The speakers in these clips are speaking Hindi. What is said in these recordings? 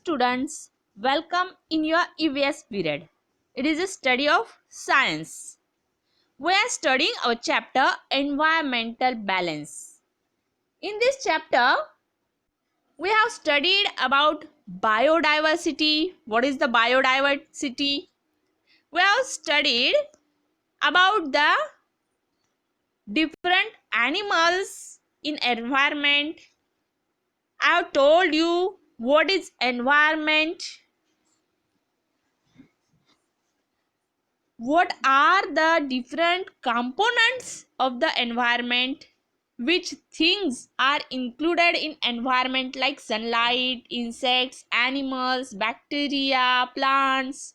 Students, welcome in your EVS period. It is a study of science. We are studying our chapter Environmental Balance. In this chapter, we have studied about biodiversity. What is the biodiversity? We have studied about the different animals in environment. I have told you what is environment. What are the different components of the environment, which things are included in environment like sunlight, insects, animals, bacteria, plants,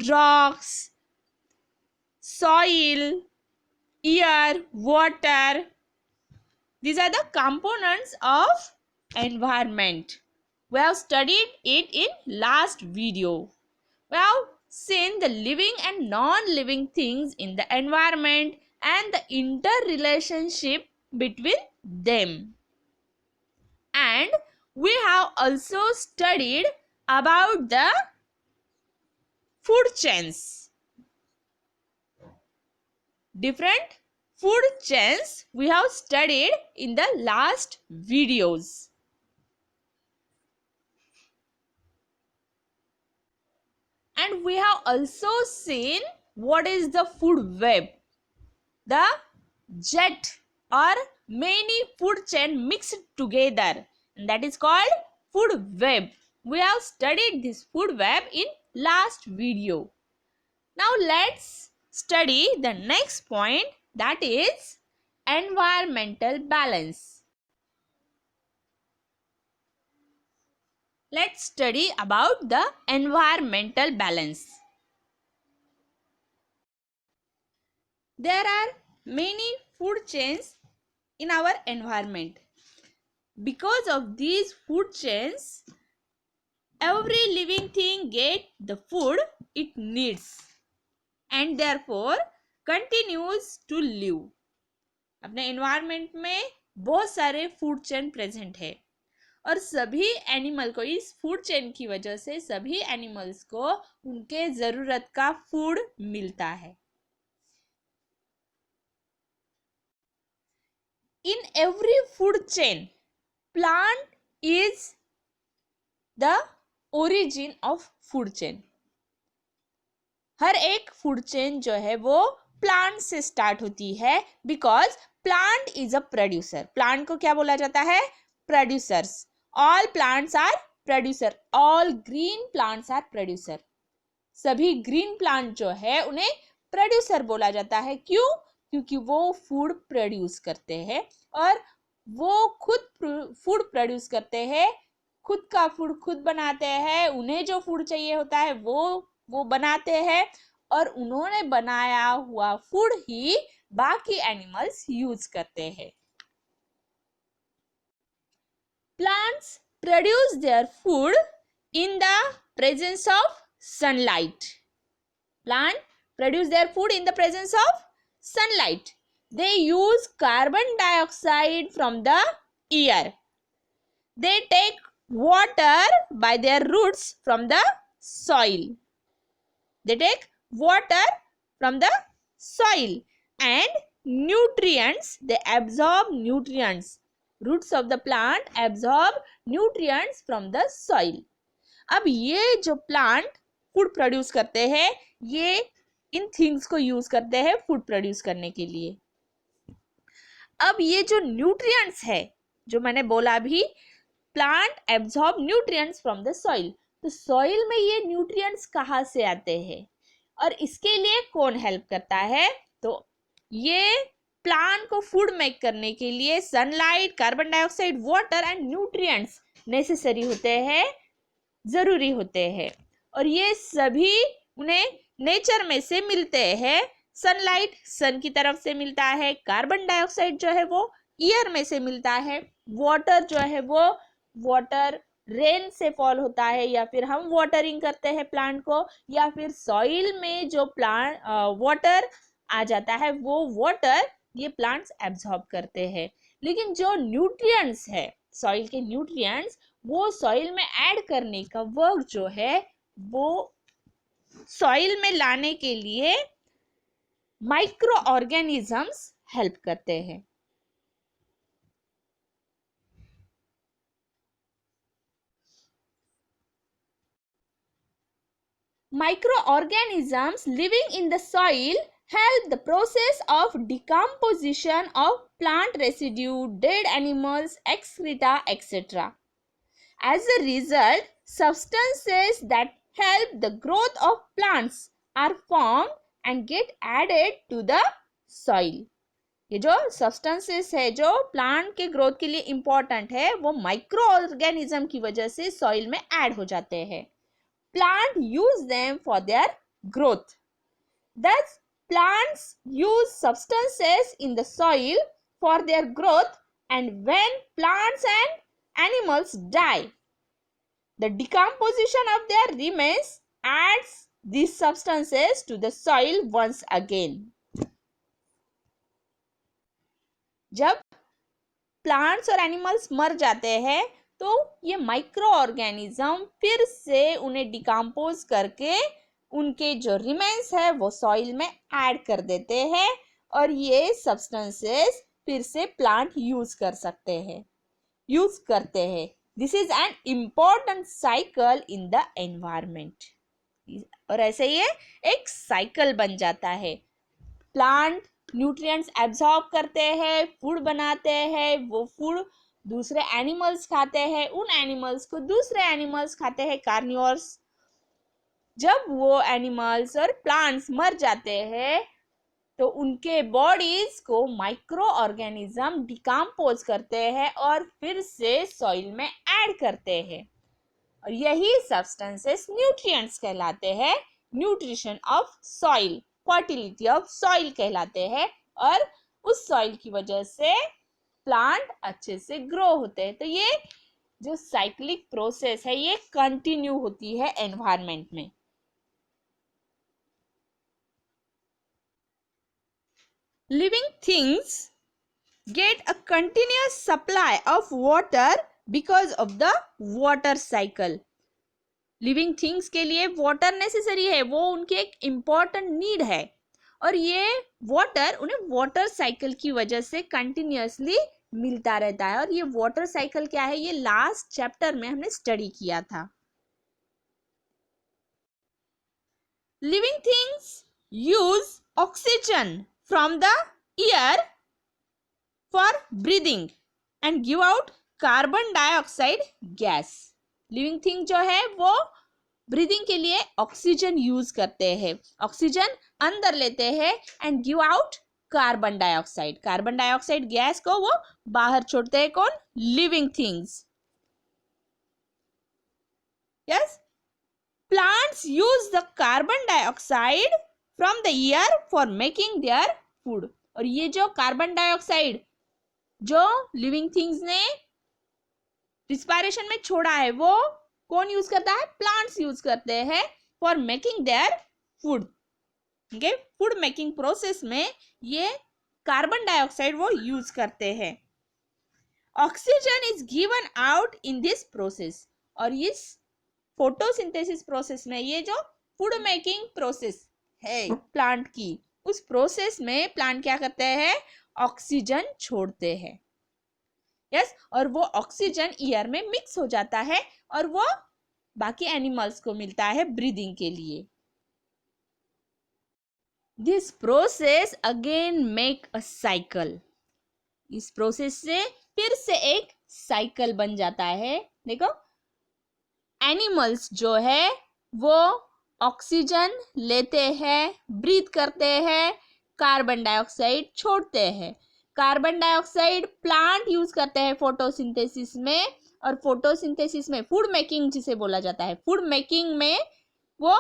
rocks, soil, air, water. These are the components of environment. We have studied it in last video. We have seen the living and non-living things in the environment and the interrelationship between them. And we have also studied about the food chains. Different food chains we have studied in the last videos. And we have also seen what is the food web. The jet or many food chain mixed together, and that is called food web. We have studied this food web in last video. Now let's study the next point, that is environmental balance. Let's study about the environmental balance. There are many food chains in our environment. Because of these food chains, every living thing gets the food it needs and therefore continues to live. अपने environment में बहुत सारे food chain present है और सभी एनिमल को इस फूड चेन की वजह से सभी एनिमल्स को उनके ज़रूरत का फूड मिलता है. In every food chain, plant is the origin of food chain. हर एक फूड चेन जो है वो प्लांट से स्टार्ट होती है because plant is a producer. Plant को क्या बोला जाता है? Producers. All plants are producer. All green plants are producer. सभी ग्रीन प्लांट जो है उन्हें प्रोड्यूसर बोला जाता है. क्यों? क्योंकि वो फूड प्रोड्यूस करते हैं और वो खुद फूड प्रोड्यूस करते हैं, खुद का फूड खुद बनाते हैं. उन्हें जो फूड चाहिए होता है वो बनाते हैं और उन्होंने बनाया हुआ फूड ही बाकी एनिमल्स यूज करते हैं. Plants produce their food in the presence of sunlight. Plants produce their food in the presence of sunlight. They use carbon dioxide from the air. They take water by their roots from the soil. They take water from the soil and nutrients. They absorb nutrients. Roots of the plant absorb nutrients from the soil. अब ये जो प्लांट फूड प्रोड्यूस करते हैं ये इन थिंग्स को यूज करते हैं फूड प्रोड्यूस करने के लिए. अब ये जो न्यूट्रिएंट्स है जो मैंने बोला अभी, plant absorb nutrients from the soil. तो सॉइल में ये न्यूट्रिएंट्स कहाँ से आते हैं और इसके लिए कौन हेल्प करता है? तो ये प्लांट को फूड मेक करने के लिए sunlight, carbon dioxide, water and nutrients necessary होते हैं, ज़रूरी होते हैं. और ये सभी उन्हें नेचर में से मिलते हैं. सनलाइट सन की तरफ से मिलता है, कार्बन डाइऑक्साइड जो है वो एयर में से मिलता है, वाटर जो है वो वाटर रेन से फॉल होता है या फिर हम वाटरिंग करते हैं प्लांट को, या फिर सॉइल में जो प्लांट वाटर आ जाता है वो वाटर ये प्लांट्स एब्जॉर्ब करते हैं. लेकिन जो न्यूट्रिएंट्स है, सॉइल के न्यूट्रिएंट्स, वो सॉइल में ऐड करने का वर्क जो है वो सॉइल में लाने के लिए माइक्रो ऑर्गेनिजम्स हेल्प करते हैं। Microorganisms living in the soil help the process of decomposition of plant residue, dead animals, excreta, etc. As a result, substances that help the growth of plants are formed and get added to the soil. ये जो सब्सटेंसेस है जो प्लांट के ग्रोथ के लिए इंपॉर्टेंट है वो माइक्रो ऑर्गेनिज्म की वजह से सॉइल में ऐड हो जाते हैं। Plant use them for their growth. Thus, plants use substances in the soil for their growth, and when plants and animals die, the decomposition of their remains adds these substances to the soil once again. जब plants और animals मर जाते हैं तो ये माइक्रो ऑर्गेनिज्म फिर से उन्हें डिकम्पोज करके उनके जो रिमेन्स है वो सॉइल में ऐड कर देते हैं और ये सब्सटेंसेस फिर से प्लांट यूज करते हैं। This is an important cycle in the environment. और ऐसे ये एक साइकिल बन जाता है। प्लांट न्यूट्रिएंट्स एब्जॉर्ब करते हैं, फूड बनाते हैं, वो फूड दूसरे एनिमल्स खाते हैं, उन एनिमल्स को दूसरे एनिमल्स खाते हैं, कार्निवोर्स। जब वो एनिमल्स और प्लांट्स मर जाते हैं तो उनके बॉडीज को माइक्रो ऑर्गेनिज्म डिकम्पोज करते हैं और फिर से सॉइल में ऐड करते हैं और यही सब्सटेंसेस न्यूट्रिएंट्स कहलाते हैं। Nutrition of soil, fertility of soil कहलाते हैं और उस सॉइल की वजह से प्लांट अच्छे से ग्रो होते हैं। तो ये जो साइक्लिक प्रोसेस है ये कंटिन्यू होती है एनवायरनमेंट में। Living things get a continuous supply of water because of the water cycle. Living things के लिए वाटर नेसेसरी है, वो उनकी एक इम्पॉर्टेंट नीड है और ये वाटर उन्हें वाटर साइकिल की वजह से कंटिन्यूअसली मिलता रहता है। और ये वाटर साइकिल क्या है ये लास्ट चैप्टर में हमने स्टडी किया था। Living things use oxygen from the air for breathing and give out carbon dioxide gas. Living thing जो है वो ब्रीदिंग के लिए ऑक्सीजन यूज करते हैं, ऑक्सीजन अंदर लेते हैं and give out carbon dioxide. Carbon dioxide gas को वो बाहर छोड़ते हैं। कौन? Living things. Yes, plants use the carbon dioxide from the air for making their food. और ये जो कार्बन डाइऑक्साइड जो लिविंग थिंग्स ने रिस्पायरेशन में छोड़ा है वो कौन यूज करता है? प्लांट्स यूज करते हैं for making their food. Food making process में ये कार्बन डाइऑक्साइड वो यूज करते हैं। Oxygen is given out in this process. और इस फोटोसिंथेसिस प्रोसेस में ये जो फूड मेकिंग प्रोसेस है प्लांट की, उस प्रोसेस में प्लांट क्या करते हैं? ऑक्सीजन छोड़ते हैं। यस, और वो ऑक्सीजन एयर में मिक्स हो जाता है और वो बाकी एनिमल्स को मिलता है ब्रीदिंग के लिए। This process again make a cycle. इस प्रोसेस से फिर से एक साइकिल बन जाता है। देखो, एनिमल्स जो है वो ऑक्सीजन लेते हैं, ब्रीथ करते हैं, कार्बन डाइऑक्साइड छोड़ते हैं। कार्बन डाइऑक्साइड प्लांट यूज करते हैं फोटोसिंथेसिस में, और फोटोसिंथेसिस में फूड मेकिंग जिसे बोला जाता है, फूड मेकिंग में वो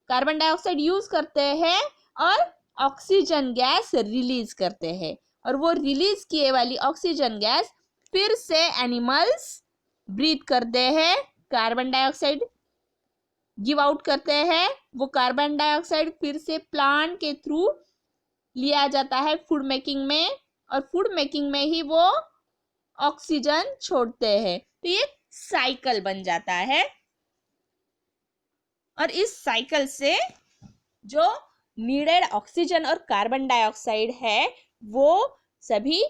कार्बन डाइऑक्साइड यूज करते हैं और ऑक्सीजन गैस रिलीज करते हैं। और वो रिलीज किए वाली ऑक्सीजन गैस फिर से एनिमल्स ब्रीथ करते हैं, कार्बन डाइऑक्साइड गिव आउट करते हैं। वो कार्बन डाइऑक्साइड फिर से प्लांट के थ्रू लिया जाता है फूड मेकिंग में, और फूड मेकिंग में ही वो ऑक्सीजन छोड़ते हैं। तो ये साइकिल बन जाता है और इस साइकिल से जो नीडेड ऑक्सीजन और कार्बन डाइऑक्साइड है वो सभी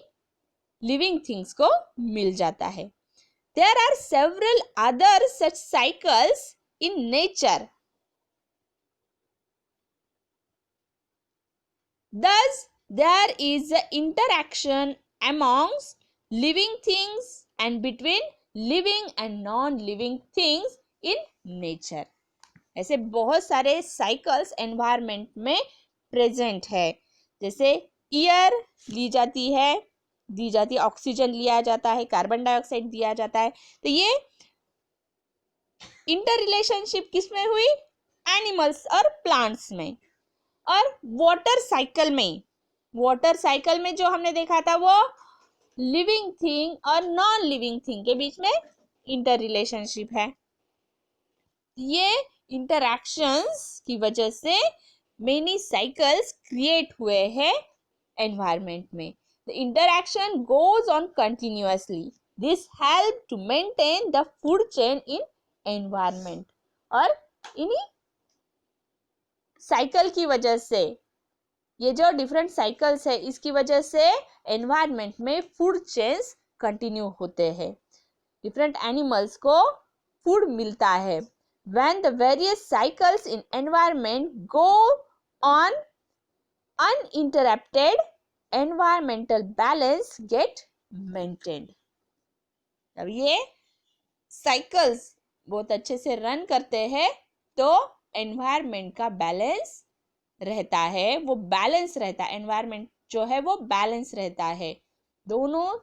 लिविंग थिंग्स को मिल जाता है. There are several other such cycles in nature. Thus, there is an interaction amongst living things and between living and non-living things in nature. ऐसे बहुत सारे साइकिल्स एनवायरनमेंट में प्रेजेंट है. जैसे एयर ली जाती है, ऑक्सीजन लिया जाता है, कार्बन डाइऑक्साइड दिया जाता है. तो ये इंटर रिलेशनशिप किसमें हुई? एनिमल्स और प्लांट्स में. और वाटर साइकिल में जो हमने देखा था वो लिविंग थिंग और नॉन लिविंग थिंग के बीच में इंटर रिलेशनशिप है. ये इंटरैक्शंस की वजह से मेनी साइकिल्स क्रिएट हुए हैं एनवायरनमेंट में. The interaction goes on continuously. This helps to maintain the food chain in environment. और इन्हीं साइकिल की वजह से, ये जो डिफरेंट साइकिल्स है इसकी वजह से एनवायरनमेंट में फूड चेन्स कंटिन्यू होते हैं. डिफरेंट एनिमल्स को फूड मिलता है. When the various cycles in environment go on uninterrupted, environmental balance get maintained. अब ये साइकिल्स बहुत अच्छे से रन करते हैं तो एनवायरनमेंट का बैलेंस रहता है, वो बैलेंस रहता है. एनवायरनमेंट जो है वो बैलेंस रहता है, दोनों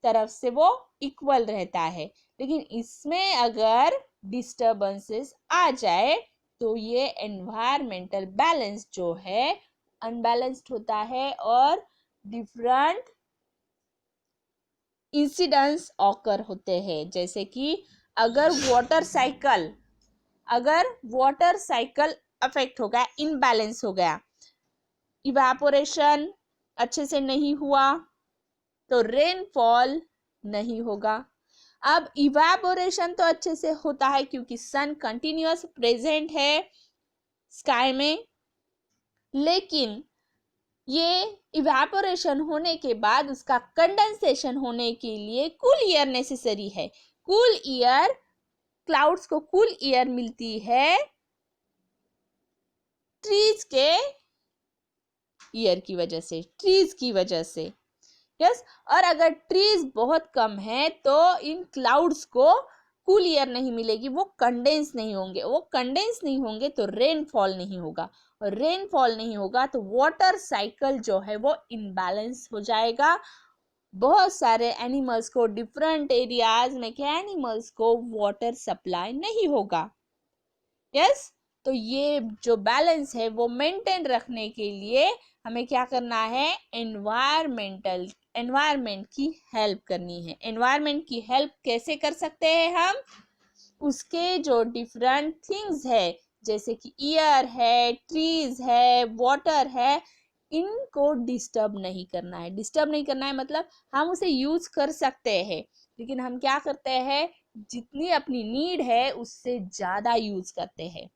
तरफ से वो इक्वल रहता है. लेकिन इसमें अगर डिस्टर्बेंसेस आ जाए तो ये एनवायरमेंटल बैलेंस जो है अनबैलेंस्ड होता है और डिफरेंट इंसिडेंट्स ऑकर होते हैं. जैसे कि अगर वाटर साइकिल अफेक्ट हो गया, इनबैलेंस हो गया, इवेपोरेशन अच्छे से नहीं हुआ तो रेनफॉल नहीं होगा. अब इवेपोरेशन तो अच्छे से होता है क्योंकि सन कंटिन्यूअस प्रेजेंट है स्काई में, लेकिन ये इवेपोरेशन होने के बाद उसका कंडेंसेशन होने के लिए कूल एयर नेसेसरी है. कूल एयर, क्लाउड्स को कूल एयर मिलती है ट्रीज के एयर की वजह से, ट्रीज की वजह से. यस, और अगर ट्रीज बहुत कम है तो इन क्लाउड्स को कूल एयर नहीं मिलेगी, वो कंडेंस नहीं होंगे तो रेनफॉल नहीं होगा, और रेनफॉल नहीं होगा तो वाटर साइकिल जो है वो इनबैलेंस हो जाएगा. बहुत सारे एनिमल्स को, डिफरेंट एरियाज में के एनिमल्स को वाटर सप्लाई नहीं होगा. यस, तो ये जो बैलेंस है वो मेंटेन रखने के लिए हमें क्या करना है? एनवायरमेंट की हेल्प करनी है. एनवायरमेंट की हेल्प कैसे कर सकते हैं हम? उसके जो डिफरेंट थिंग्स है जैसे कि एयर है, ट्रीज है, वाटर है, इनको डिस्टर्ब नहीं करना है. डिस्टर्ब नहीं करना है मतलब हम उसे यूज कर सकते हैं, लेकिन हम क्या करते हैं? जितनी अपनी नीड है उससे ज्यादा यूज करते हैं.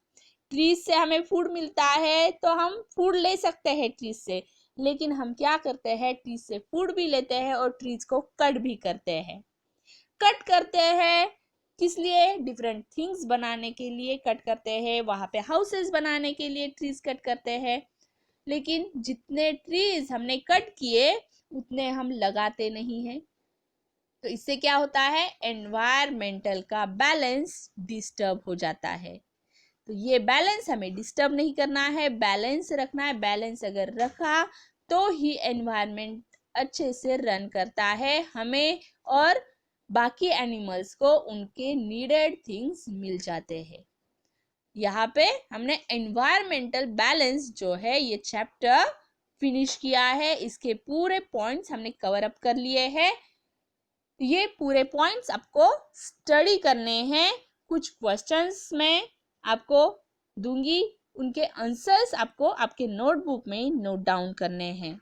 ट्रीज से हमें फूड मिलता है तो हम फूड ले सकते हैं ट्रीज से, लेकिन हम क्या करते हैं? ट्रीज से फूड भी लेते हैं और ट्रीज को कट भी करते हैं. कट करते हैं किस लिए? डिफरेंट थिंग्स बनाने के लिए कट करते हैं. वहां पे हाउसेस बनाने के लिए ट्रीज कट करते हैं, लेकिन जितने ट्रीज हमने कट किए उतने हम लगाते नहीं हैं. तो इससे क्या होता है? एनवायरमेंटल का बैलेंस डिस्टर्ब हो जाता है. तो ये बैलेंस हमें डिस्टर्ब नहीं करना है, बैलेंस रखना है. बैलेंस अगर रखा तो ही एनवायरमेंट अच्छे से रन करता है, हमें और बाकी एनिमल्स को उनके नीडेड थिंग्स मिल जाते हैं. यहाँ पे हमने एनवायरमेंटल बैलेंस जो है ये चैप्टर फिनिश किया है. इसके पूरे पॉइंट्स हमने कवर अप कर लिए हैं. ये पूरे पॉइंट्स आपको स्टडी करने हैं. कुछ क्वेश्चंस में आपको दूंगी, उनके आंसर्स आपको आपके नोटबुक में नोट डाउन करने हैं.